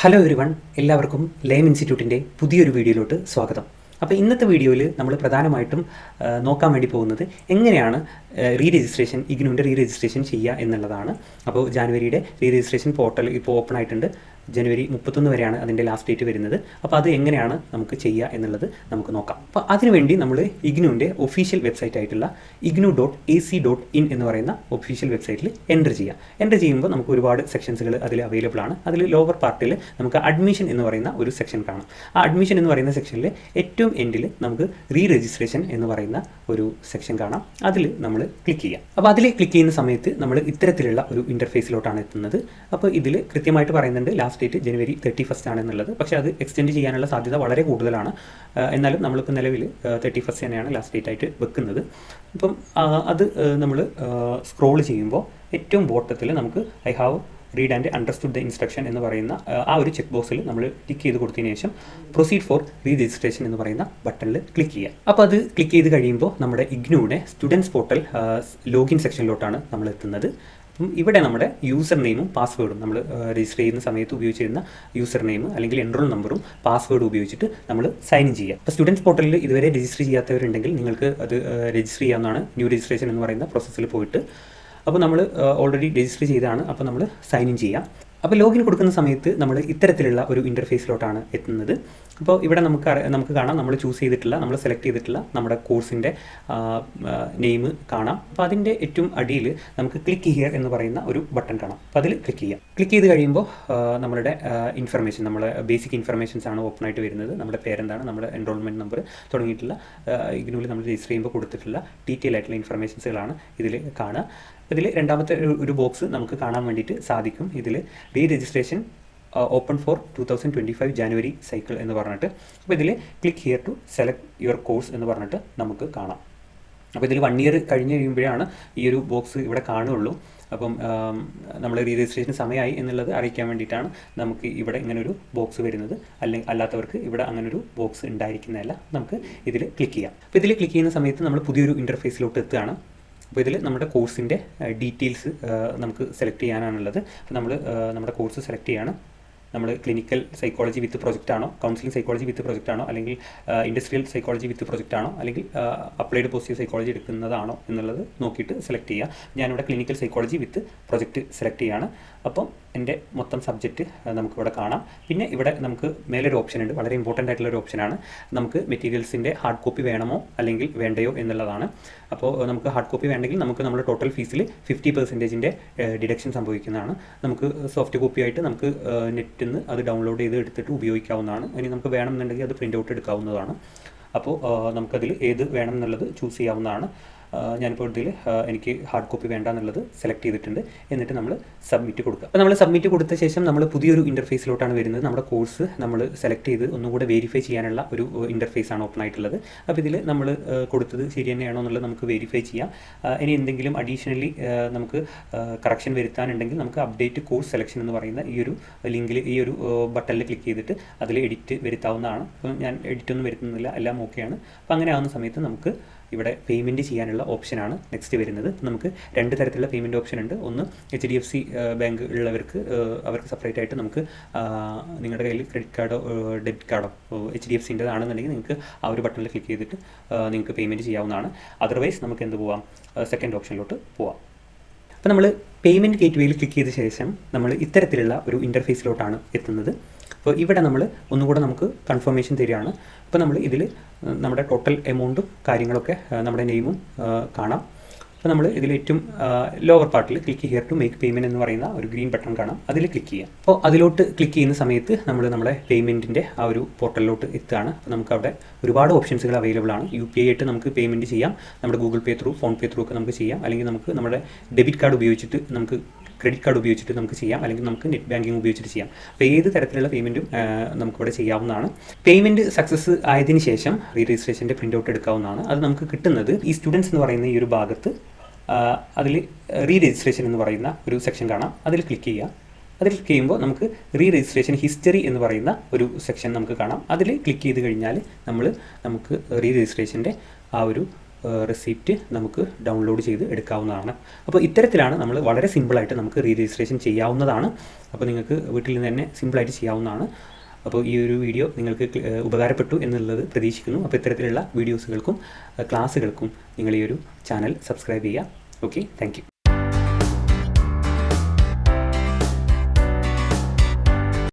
Hello everyone, എല്ലാവർക്കും ലേം ഇൻസ്റ്റിറ്റ്യൂട്ടിൻ്റെ പുതിയൊരു വീഡിയോയിലോട്ട് സ്വാഗതം. അപ്പോൾ ഇന്നത്തെ വീഡിയോയിൽ നമ്മൾ പ്രധാനമായിട്ടും നോക്കാൻ വേണ്ടി പോകുന്നത് എങ്ങനെയാണ് രജിസ്ട്രേഷൻ ഇഗ്നുവിൻ്റെ രജിസ്ട്രേഷൻ ചെയ്യുക എന്നുള്ളതാണ്. അപ്പോൾ ജാനുവരിയുടെ രജിസ്ട്രേഷൻ പോർട്ടൽ ഇപ്പോൾ ഓപ്പൺ ആയിട്ടുണ്ട്. ജനുവരി 31 വരെയാണ് അതിൻ്റെ ലാസ്റ്റ് ഡേറ്റ് വരുന്നത്. അപ്പോൾ അത് എങ്ങനെയാണ് നമുക്ക് ചെയ്യുക എന്നുള്ളത് നമുക്ക് നോക്കാം. അപ്പോൾ അതിനുവേണ്ടി നമ്മൾ ഇഗ്നുവിൻ്റെ ഒഫീഷ്യൽ വെബ്സൈറ്റ് ആയിട്ടുള്ള ignu.ac.in എന്ന് പറയുന്ന ഒഫീഷ്യൽ വെബ്സൈറ്റിൽ എൻ്റർ ചെയ്യാം. എൻ്റർ ചെയ്യുമ്പോൾ നമുക്ക് ഒരുപാട് സെക്ഷൻസുകൾ അതിൽ അവൈലബിൾ ആണ്. അതിൽ ലോവർ പാർട്ടിൽ നമുക്ക് അഡ്മിഷൻ എന്ന് പറയുന്ന ഒരു സെക്ഷൻ കാണാം. ആ അഡ്മിഷൻ എന്ന് പറയുന്ന സെക്ഷനിൽ ഏറ്റവും എൻഡിൽ നമുക്ക് രജിസ്ട്രേഷൻ എന്ന് പറയുന്ന ഒരു സെക്ഷൻ കാണാം. അതിൽ നമ്മൾ ക്ലിക്ക് ചെയ്യാം. അപ്പോൾ അതിൽ ക്ലിക്ക് ചെയ്യുന്ന സമയത്ത് നമ്മൾ ഇത്തരത്തിലുള്ള ഒരു ഇൻ്റർഫേസിലോട്ടാണ് എത്തുന്നത്. അപ്പോൾ ഇതിൽ കൃത്യമായിട്ട് പറയുന്നുണ്ട് ലാസ്റ്റ് ഡേറ്റ് ജനുവരി 31 ആണെന്നുള്ളത്. പക്ഷേ അത് എക്സ്റ്റെൻഡ് ചെയ്യാനുള്ള സാധ്യത വളരെ കൂടുതലാണ്. എന്നാലും നമ്മളിപ്പോൾ നിലവിൽ 31 തന്നെയാണ് ലാസ്റ്റ് ഡേറ്റ് ആയിട്ട് വെക്കുന്നത്. അപ്പം അത് നമ്മൾ സ്ക്രോൾ ചെയ്യുമ്പോൾ ഏറ്റവും ബോട്ടത്തിൽ നമുക്ക് I have read and understood the instruction എന്ന് പറയുന്ന ആ ഒരു ചെക്ക് ബോക്സിൽ നമ്മൾ ടിക്ക് ചെയ്ത് കൊടുത്തതിന് ശേഷം പ്രൊസീഡ് ഫോർ രജിസ്ട്രേഷൻ എന്ന് പറയുന്ന ബട്ടണിൽ ക്ലിക്ക് ചെയ്യുക. അപ്പോൾ അത് ക്ലിക്ക് ചെയ്ത് കഴിയുമ്പോൾ നമ്മുടെ ഇഗ്നുവിൻ്റെ സ്റ്റുഡൻസ് പോർട്ടൽ ലോഗിൻ സെക്ഷനിലോട്ടാണ് നമ്മൾ എത്തുന്നത്. അപ്പം ഇവിടെ നമ്മുടെ യൂസർ നെയിമും പാസ്വേഡും നമ്മൾ രജിസ്റ്റർ ചെയ്യുന്ന സമയത്ത് ഉപയോഗിച്ചിരുന്ന യൂസർ നെയിം അല്ലെങ്കിൽ എൻറോൾ നമ്പറും പാസ്വേഡും ഉപയോഗിച്ചിട്ട് നമ്മൾ സൈൻ ചെയ്യുക. അപ്പോൾ സ്റ്റുഡൻസ് പോർട്ടലിൽ ഇതുവരെ രജിസ്റ്റർ ചെയ്യാത്തവരുണ്ടെങ്കിൽ നിങ്ങൾക്ക് അത് രജിസ്റ്റർ ചെയ്യാവുന്നതാണ്. ന്യൂ രജിസ്ട്രേഷൻ എന്ന് പറയുന്ന പ്രോസസ്സിൽ പോയിട്ട് അപ്പോൾ നമ്മൾ ഓൾറെഡി രജിസ്റ്റർ ചെയ്തതാണ്. അപ്പോൾ നമ്മൾ സൈൻ ഇൻ ചെയ്യാം. അപ്പോൾ ലോഗിൻ കൊടുക്കുന്ന സമയത്ത് നമ്മൾ ഇത്തരത്തിലുള്ള ഒരു ഇൻ്റർഫേസിലോട്ടാണ് എത്തുന്നത്. അപ്പോൾ ഇവിടെ നമുക്ക് കാണാം നമ്മൾ ചൂസ് ചെയ്തിട്ടുള്ള നമ്മൾ സെലക്ട് ചെയ്തിട്ടുള്ള നമ്മുടെ കോഴ്സിൻ്റെ നെയിം കാണാം. അപ്പോൾ അതിൻ്റെ ഏറ്റവും അടിയിൽ നമുക്ക് ക്ലിക്ക് ഹിയർ എന്ന് പറയുന്ന ഒരു ബട്ടൺ കാണാം. അപ്പോൾ അതിൽ ക്ലിക്ക് ചെയ്യാം. ക്ലിക്ക് ചെയ്ത് കഴിയുമ്പോൾ നമ്മളുടെ ഇൻഫർമേഷൻ, നമ്മുടെ ബേസിക് ഇൻഫർമേഷൻസ് ആണ് ഓപ്പൺ ആയിട്ട് വരുന്നത്. നമ്മുടെ പേരെന്താണ്, നമ്മുടെ എൻറോൾമെൻറ്റ് നമ്പർ തുടങ്ങിയിട്ടുള്ള ഇഗ്നുവിൽ നമ്മൾ രജിസ്റ്റർ ചെയ്യുമ്പോൾ കൊടുത്തിട്ടുള്ള ഡീറ്റെയിൽ ആയിട്ടുള്ള ഇൻഫർമേഷൻസുകളാണ് ഇതിൽ കാണുക. ഇതിൽ രണ്ടാമത്തെ ഒരു ബോക്സ് നമുക്ക് കാണാൻ വേണ്ടിയിട്ട് സാധിക്കും. ഇതിൽ registration open for 2025 January cycle എന്ന് പറഞ്ഞിട്ട്, അപ്പോൾ ഇതിൽ click here to select your course എന്ന് പറഞ്ഞിട്ട് നമുക്ക് കാണാം. അപ്പോൾ ഇതിൽ 1 ഇയർ കഴിഞ്ഞ് കഴിയുമ്പോഴാണ് ഈ ഒരു ബോക്സ് ഇവിടെ കാണുകയുള്ളൂ. അപ്പം നമ്മൾ രജിസ്ട്രേഷൻ സമയമായി എന്നുള്ളത് അറിയിക്കാൻ വേണ്ടിയിട്ടാണ് നമുക്ക് ഇവിടെ ഇങ്ങനൊരു ബോക്സ് വരുന്നത്. അല്ലാത്തവർക്ക് ഇവിടെ അങ്ങനൊരു ബോക്സ് ഉണ്ടായിരിക്കുന്നതല്ല. നമുക്ക് ഇതിൽ ക്ലിക്ക് ചെയ്യാം. അപ്പോൾ ഇതിൽ ക്ലിക്ക് ചെയ്യുന്ന സമയത്ത് നമ്മൾ പുതിയൊരു ഇൻ്റർഫേസിലോട്ട് എത്തുകയാണ്. അപ്പോൾ ഇതിൽ നമ്മുടെ കോഴ്സിൻ്റെ ഡീറ്റെയിൽസ് നമുക്ക് സെലക്ട് ചെയ്യാനാണുള്ളത്. അപ്പോൾ നമ്മൾ നമ്മുടെ കോഴ്സ് സെലക്ട് ചെയ്യാണ്. നമ്മൾ ക്ലിനിക്കൽ സൈക്കോളജി വിത്ത് പ്രൊജക്റ്റ് ആണോ, കൗൺസിലിംഗ് സൈക്കോളജി വിത്ത് പ്രൊജക്റ്റ് ആണോ, അല്ലെങ്കിൽ ഇൻഡസ്ട്രിയൽ സൈക്കോളജി വിത്ത് പ്രൊജക്റ്റ് ആണോ, അല്ലെങ്കിൽ അപ്ലൈഡ് പോസിറ്റീവ് സൈക്കോളജി എടുക്കുന്നതാണോ എന്നുള്ളത് നോക്കിയിട്ട് സെലക്ട് ചെയ്യുക. ഞാനിവിടെ ക്ലിനിക്കൽ സൈക്കോളജി വിത്ത് പ്രൊജക്റ്റ് സെലക്ട് ചെയ്യുകയാണ്. അപ്പം എൻ്റെ മൊത്തം സബ്ജക്റ്റ് നമുക്കിവിടെ കാണാം. പിന്നെ ഇവിടെ നമുക്ക് മേലൊരു ഓപ്ഷൻ ഉണ്ട്, വളരെ ഇമ്പോർട്ടൻ്റ് ആയിട്ടുള്ളൊരു ഓപ്ഷനാണ്. നമുക്ക് മെറ്റീരിയൽസിൻ്റെ ഹാർഡ് കോപ്പി വേണമോ അല്ലെങ്കിൽ വേണ്ടയോ എന്നുള്ളതാണ്. അപ്പോൾ നമുക്ക് ഹാർഡ് കോപ്പി വേണമെങ്കിൽ നമുക്ക് നമ്മുടെ ടോട്ടൽ ഫീസിൽ 50% ഡിഡക്ഷൻ സംഭവിക്കുന്നതാണ്. നമുക്ക് സോഫ്റ്റ് കോപ്പി ആയിട്ട് നമുക്ക് നെറ്റിൽ നിന്ന് അത് ഡൗൺലോഡ് ചെയ്ത് എടുത്തിട്ട് ഉപയോഗിക്കാവുന്നതാണ്. ഇനി നമുക്ക് വേണമെന്നുണ്ടെങ്കിൽ അത് പ്രിൻ്റ് ഔട്ട് എടുക്കാവുന്നതാണ്. അപ്പോൾ നമുക്കതിൽ ഏത് വേണം എന്നുള്ളത് ചൂസ് ചെയ്യാവുന്നതാണ്. ഞാനിപ്പോൾ ഇതിൽ എനിക്ക് ഹാർഡ് കോപ്പി വേണ്ട എന്നുള്ളത് സെലക്ട് ചെയ്തിട്ടുണ്ട്. എന്നിട്ട് നമ്മൾ സബ്മിറ്റ് കൊടുക്കുക. അപ്പോൾ നമ്മൾ സബ്മിറ്റ് കൊടുത്ത ശേഷം നമ്മൾ പുതിയൊരു ഇൻ്റർഫേസിലോട്ടാണ് വരുന്നത്. നമ്മുടെ കോഴ്സ് നമ്മൾ സെലക്ട് ചെയ്ത് ഒന്നുകൂടെ വെരിഫൈ ചെയ്യാനുള്ള ഒരു ഇൻ്റർഫേസാണ് ഓപ്പൺ ആയിട്ടുള്ളത്. അപ്പോൾ ഇതിൽ നമ്മൾ കൊടുത്തത് ശരി തന്നെയാണോ എന്നുള്ളത് നമുക്ക് വെരിഫൈ ചെയ്യാം. ഇനി എന്തെങ്കിലും അഡീഷണലി നമുക്ക് കറക്ഷൻ വരുത്താനുണ്ടെങ്കിൽ നമുക്ക് അപ്ഡേറ്റ് കോഴ്സ് സെലക്ഷൻ എന്ന് പറയുന്ന ഈ ഒരു ലിങ്കിൽ, ഈ ഒരു ബട്ടണിൽ ക്ലിക്ക് ചെയ്തിട്ട് അതിൽ എഡിറ്റ് വരുത്താവുന്നതാണ്. അപ്പോൾ ഞാൻ എഡിറ്റൊന്നും വരുത്തുന്നില്ല, എല്ലാം ഓക്കെയാണ്. അപ്പോൾ അങ്ങനെ ആവുന്ന സമയത്ത് നമുക്ക് ഇവിടെ പേയ്മെൻറ്റ് ചെയ്യാനുള്ള ഓപ്ഷനാണ് നെക്സ്റ്റ് വരുന്നത്. നമുക്ക് 2 തരത്തിലുള്ള പേയ്മെൻറ്റ് ഓപ്ഷൻ ഉണ്ട്. ഒന്ന് HDFC ബാങ്ക് ഉള്ളവർക്ക് അവർക്ക് സെപ്പറേറ്റ് ആയിട്ട് നമുക്ക് നിങ്ങളുടെ കയ്യിൽ ക്രെഡിറ്റ് കാർഡോ ഡെബിറ്റ് കാർഡോ HDFCൻ്റെ ആണെന്നുണ്ടെങ്കിൽ നിങ്ങൾക്ക് ആ ഒരു ബട്ടണിൽ ക്ലിക്ക് ചെയ്തിട്ട് നിങ്ങൾക്ക് പേയ്മെൻറ്റ് ചെയ്യാവുന്നതാണ്. അതർവൈസ് നമുക്ക് എന്ത് പോവാം, സെക്കൻഡ് ഓപ്ഷനിലോട്ട് പോവാം. അപ്പോൾ നമ്മൾ പേയ്മെൻറ്റ് ഗേറ്റ്വേയിൽ ക്ലിക്ക് ചെയ്ത ശേഷം നമ്മൾ ഇത്തരത്തിലുള്ള ഒരു ഇൻ്റർഫേസിലോട്ടാണ് എത്തുന്നത്. അപ്പോൾ ഇവിടെ നമ്മൾ ഒന്നുകൂടെ നമുക്ക് കൺഫർമേഷൻ തരികയാണ്. അപ്പോൾ നമ്മൾ ഇതിൽ നമ്മുടെ ടോട്ടൽ എമൗണ്ടും കാര്യങ്ങളൊക്കെ നമ്മുടെ നെയിമും കാണാം. അപ്പോൾ നമ്മൾ ഇതിൽ ഏറ്റവും ലോവർ പാർട്ടിൽ click here to make payment എന്ന് പറയുന്ന ഒരു ഗ്രീൻ ബട്ടൺ കാണാം. അതിൽ ക്ലിക്ക് ചെയ്യാം. അപ്പോൾ അതിലോട്ട് ക്ലിക്ക് ചെയ്യുന്ന സമയത്ത് നമ്മൾ നമ്മുടെ പേയ്മെൻറ്റിൻ്റെ ആ ഒരു പോർട്ടലിലോട്ട് എത്തുകയാണ്. അപ്പോൾ നമുക്ക് അവിടെ ഒരുപാട് ഓപ്ഷൻസുകൾ അവൈലബിൾ ആണ്. UPI ആയിട്ട് നമുക്ക് പേയ്മെൻറ്റ് ചെയ്യാം. നമ്മുടെ ഗൂഗിൾ പേ ത്രൂ, ഫോൺ പേ ത്രൂ ഒക്കെ നമുക്ക് ചെയ്യാം. അല്ലെങ്കിൽ നമുക്ക് നമ്മുടെ ഡെബിറ്റ് കാർഡ് ഉപയോഗിച്ചിട്ട്, നമുക്ക് ക്രെഡിറ്റ് കാർഡ് ഉപയോഗിച്ചിട്ട് നമുക്ക് ചെയ്യാം. അല്ലെങ്കിൽ നമുക്ക് നെറ്റ് ബാങ്കിങ് ഉപയോഗിച്ചിട്ട് ചെയ്യാം. അപ്പോൾ ഏത് തരത്തിലുള്ള പേയ്മെൻറ്റും നമുക്കിവിടെ ചെയ്യാവുന്നതാണ്. പേയ്മെൻറ്റ് സക്സസ് ആയതിനു ശേഷം രജിസ്ട്രേഷൻ്റെ പ്രിൻ്റ് ഔട്ട് എടുക്കാവുന്നതാണ്. അത് നമുക്ക് കിട്ടുന്നത് ഈ സ്റ്റുഡൻസ് എന്ന് പറയുന്ന ഈ ഒരു ഭാഗത്ത് അതിൽ രജിസ്ട്രേഷൻ എന്ന് പറയുന്ന ഒരു സെക്ഷൻ കാണാം. അതിൽ ക്ലിക്ക് ചെയ്യുക. അതിൽ ക്ലിക്ക് ചെയ്യുമ്പോൾ നമുക്ക് രജിസ്ട്രേഷൻ ഹിസ്റ്ററി എന്ന് പറയുന്ന ഒരു സെക്ഷൻ നമുക്ക് കാണാം. അതിൽ ക്ലിക്ക് ചെയ്ത് കഴിഞ്ഞാൽ നമുക്ക് രജിസ്ട്രേഷൻ്റെ ആ ഒരു റെസിപ്റ്റ് നമുക്ക് ഡൗൺലോഡ് ചെയ്ത് എടുക്കാവുന്നതാണ്. അപ്പോൾ ഇത്തരത്തിലാണ് നമ്മൾ വളരെ സിമ്പിളായിട്ട് നമുക്ക് റീ രജിസ്ട്രേഷൻ ചെയ്യാവുന്നതാണ്. അപ്പോൾ നിങ്ങൾക്ക് വീട്ടിൽ നിന്ന് തന്നെ സിമ്പിളായിട്ട് ചെയ്യാവുന്നതാണ്. അപ്പോൾ ഈ ഒരു വീഡിയോ നിങ്ങൾക്ക് ഉപകാരപ്പെട്ടു എന്നുള്ളത് പ്രതീക്ഷിക്കുന്നു. അപ്പോൾ ഇത്തരത്തിലുള്ള വീഡിയോസുകൾക്കും ക്ലാസ്സുകൾക്കും നിങ്ങൾ ഈ ഒരു ചാനൽ സബ്സ്ക്രൈബ് ചെയ്യുക. Okay, thank you.